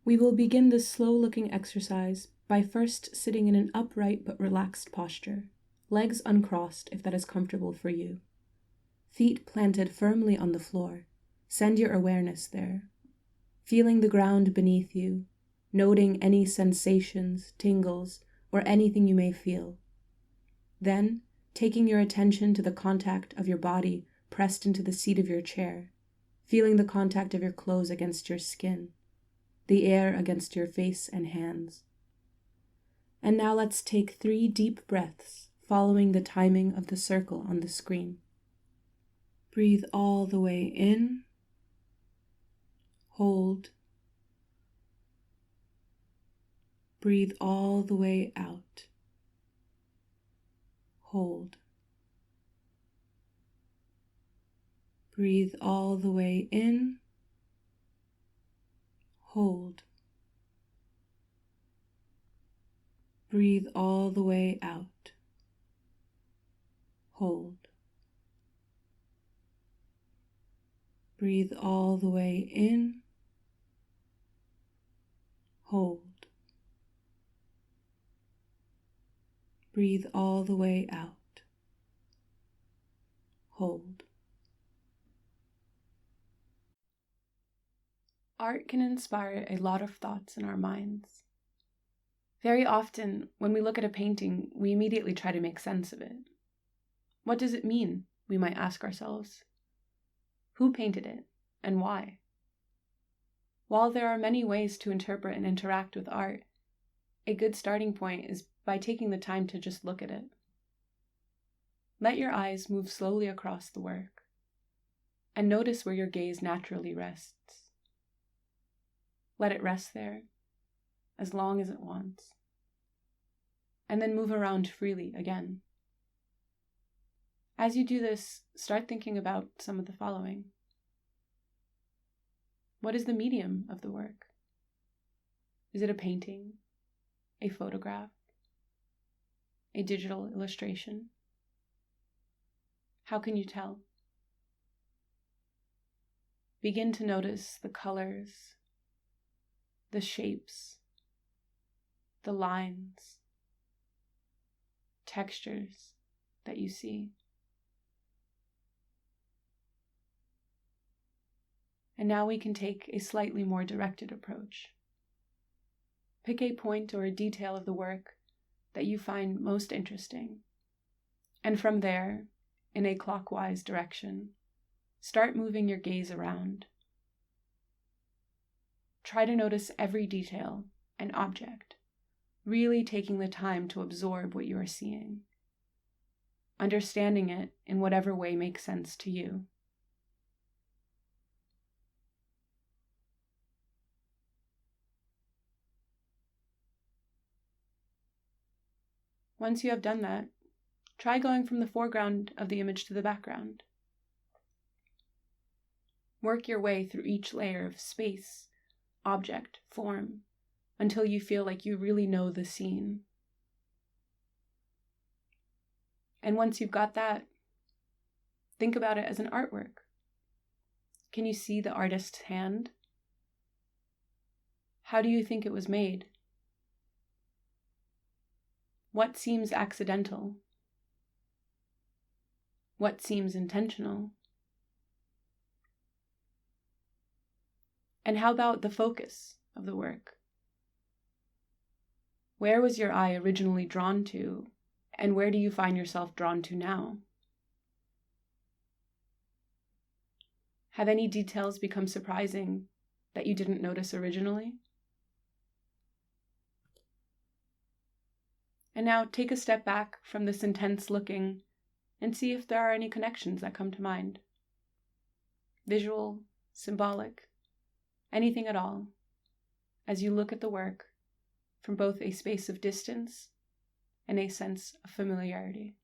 We will begin this slow-looking exercise by first sitting in an upright but relaxed posture, legs uncrossed if that is comfortable for you. Feet planted firmly on the floor. Send your awareness there. Feeling the ground beneath you, noting any sensations, tingles, or anything you may feel. Then, taking your attention to the contact of your body pressed into the seat of your chair, feeling the contact of your clothes against your skin, the air against your face and hands. And now let's take 3 deep breaths, following the timing of the circle on the screen. Breathe all the way in, hold, breathe all the way out, hold, breathe all the way in, hold, breathe all the way out, hold, breathe all the way in, hold, breathe all the way out, hold. Art can inspire a lot of thoughts in our minds. Very often, when we look at a painting, we immediately try to make sense of it. What does it mean, we might ask ourselves? Who painted it, and why? While there are many ways to interpret and interact with art, a good starting point is by taking the time to just look at it. Let your eyes move slowly across the work, and notice where your gaze naturally rests. Let it rest there, as long as it wants, and then move around freely again. As you do this, start thinking about some of the following. What is the medium of the work? Is it a painting, a photograph, a digital illustration? How can you tell? Begin to notice the colors, the shapes, the lines, textures that you see. And now we can take a slightly more directed approach. Pick a point or a detail of the work that you find most interesting, and from there, in a clockwise direction, start moving your gaze around. Try to notice every detail and object, really taking the time to absorb what you are seeing, understanding it in whatever way makes sense to you. Once you have done that, try going from the foreground of the image to the background. Work your way through each layer of space, object, form, until you feel like you really know the scene. And once you've got that, think about it as an artwork. Can you see the artist's hand? How do you think it was made? What seems accidental? What seems intentional? And how about the focus of the work? Where was your eye originally drawn to, and where do you find yourself drawn to now? Have any details become surprising that you didn't notice originally? And now take a step back from this intense looking and see if there are any connections that come to mind. Visual, symbolic, anything at all, as you look at the work from both a space of distance and a sense of familiarity.